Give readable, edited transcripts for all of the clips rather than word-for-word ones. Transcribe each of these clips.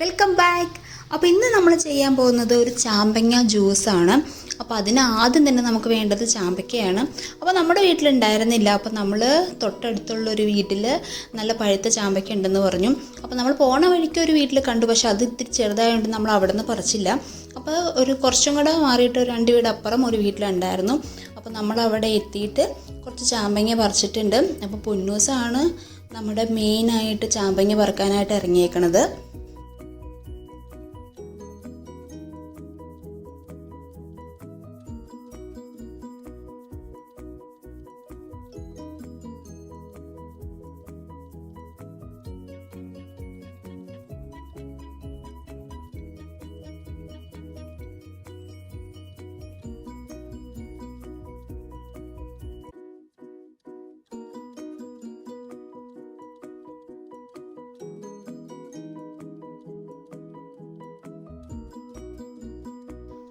Welcome back. അപ്പോൾ ഇന്ന് നമ്മൾ ചെയ്യാൻ പോകുന്നത് ഒരു ചാമ്പങ്ങ ജ്യൂസാണ്. അപ്പോൾ അതിന് ആദ്യം തന്നെ നമുക്ക് വേണ്ടത് ചാമ്പക്കയാണ്. അപ്പോൾ നമ്മുടെ വീട്ടിലുണ്ടായിരുന്നില്ല. അപ്പോൾ നമ്മൾ തൊട്ടടുത്തുള്ളൊരു വീട്ടിൽ നല്ല പഴുത്ത ചാമ്പക്ക ഉണ്ടെന്ന് പറഞ്ഞു. അപ്പോൾ നമ്മൾ പോണ വഴിക്ക് ഒരു വീട്ടിൽ കണ്ടു, പക്ഷെ അത് ഇത്തിരി ചെറുതായതുകൊണ്ട് നമ്മൾ അവിടെ നിന്ന് പറിച്ചില്ല. അപ്പോൾ ഒരു കുറച്ചും കൂടെ മാറിയിട്ട് ഒരു 2 വീട് അപ്പുറം ഒരു വീട്ടിലുണ്ടായിരുന്നു. അപ്പോൾ നമ്മൾ അവിടെ എത്തിയിട്ട് കുറച്ച് ചാമ്പങ്ങ പറിച്ചിട്ടുണ്ട്. അപ്പോൾ പൊന്നൂസാണ് നമ്മുടെ മെയിനായിട്ട് ചാമ്പങ്ങ പറിക്കാനായിട്ട് ഇറങ്ങിയേക്കണത്.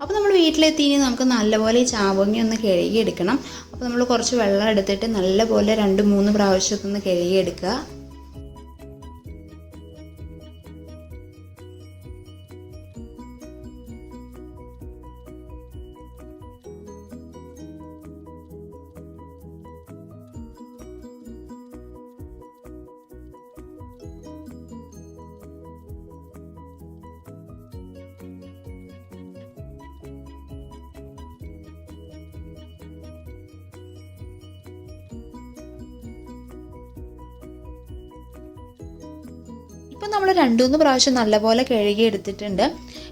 അപ്പോൾ നമ്മൾ വീട്ടിലെത്തി നമുക്ക് നല്ലപോലെ ഈ ചാമ്പങ്ങ ഒന്ന് കഴുകിയെടുക്കണം. അപ്പോൾ നമ്മൾ കുറച്ച് വെള്ളം എടുത്തിട്ട് നല്ലപോലെ 2-3 പ്രാവശ്യത്തൊന്ന് ഒന്ന് കഴുകിയെടുക്കുക. ഇപ്പോൾ നമ്മൾ 2-3 പ്രാവശ്യം നല്ലപോലെ കഴുകി എടുത്തിട്ടുണ്ട്.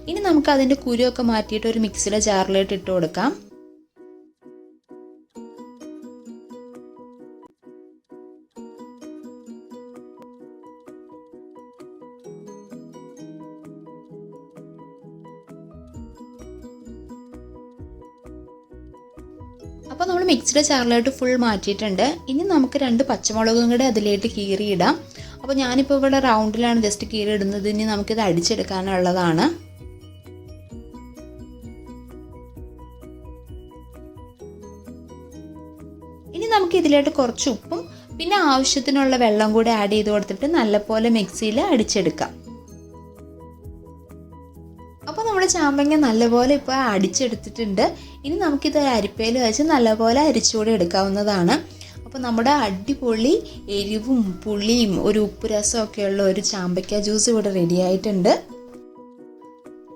ഇനി നമുക്ക് അതിൻ്റെ കുരുവൊക്കെ മാറ്റിയിട്ട് ഒരു മിക്സിയുടെ ജാറിലോട്ട് ഇട്ട് കൊടുക്കാം. അപ്പോൾ നമ്മൾ മിക്സിയുടെ ജാറിലോട്ട് ഫുൾ മാറ്റിയിട്ടുണ്ട്. ഇനി നമുക്ക് 2 പച്ചമുളകും കൂടെ അതിലേക്ക് കീറിയിടാം. അപ്പോൾ ഞാനിപ്പോൾ ഇവിടെ റൗണ്ടിലാണ് ജസ്റ്റ് കീറി ഇടുന്നത്. ഇനി നമുക്കിത് അടിച്ചെടുക്കാനുള്ളതാണ്. ഇനി നമുക്ക് ഇതിലോട്ട് കുറച്ച് ഉപ്പും പിന്നെ ആവശ്യത്തിനുള്ള വെള്ളം കൂടി ആഡ് ചെയ്ത് കൊടുത്തിട്ട് നല്ലപോലെ മിക്സിയിൽ അടിച്ചെടുക്കാം. അപ്പോൾ നമ്മുടെ ചാമ്പങ്ങ നല്ലപോലെ ഇപ്പോൾ അടിച്ചെടുത്തിട്ടുണ്ട്. ഇനി നമുക്കിത് അരിപ്പയിൽ വെച്ച് നല്ലപോലെ അരിച്ചുകൂടി എടുക്കാവുന്നതാണ്. അപ്പോൾ നമ്മുടെ അടിപൊളി എരിവും പുളിയും ഒരു ഉപ്പ് രസമൊക്കെയുള്ള ഒരു ചാമ്പക്ക ജ്യൂസ് ഇവിടെ റെഡി ആയിട്ടുണ്ട്.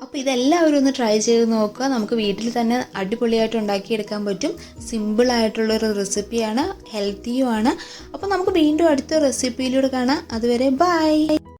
അപ്പോൾ ഇതെല്ലാവരും ഒന്ന് ട്രൈ ചെയ്ത് നോക്കുക. നമുക്ക് വീട്ടിൽ തന്നെ അടിപൊളിയായിട്ട് ഉണ്ടാക്കിയെടുക്കാൻ പറ്റും. സിമ്പിളായിട്ടുള്ളൊരു റെസിപ്പിയാണ്, ഹെൽത്തിയുമാണ്. അപ്പോൾ നമുക്ക് വീണ്ടും അടുത്ത റെസിപ്പിയിലൂടെ കാണാം. അതുവരെ ബൈ.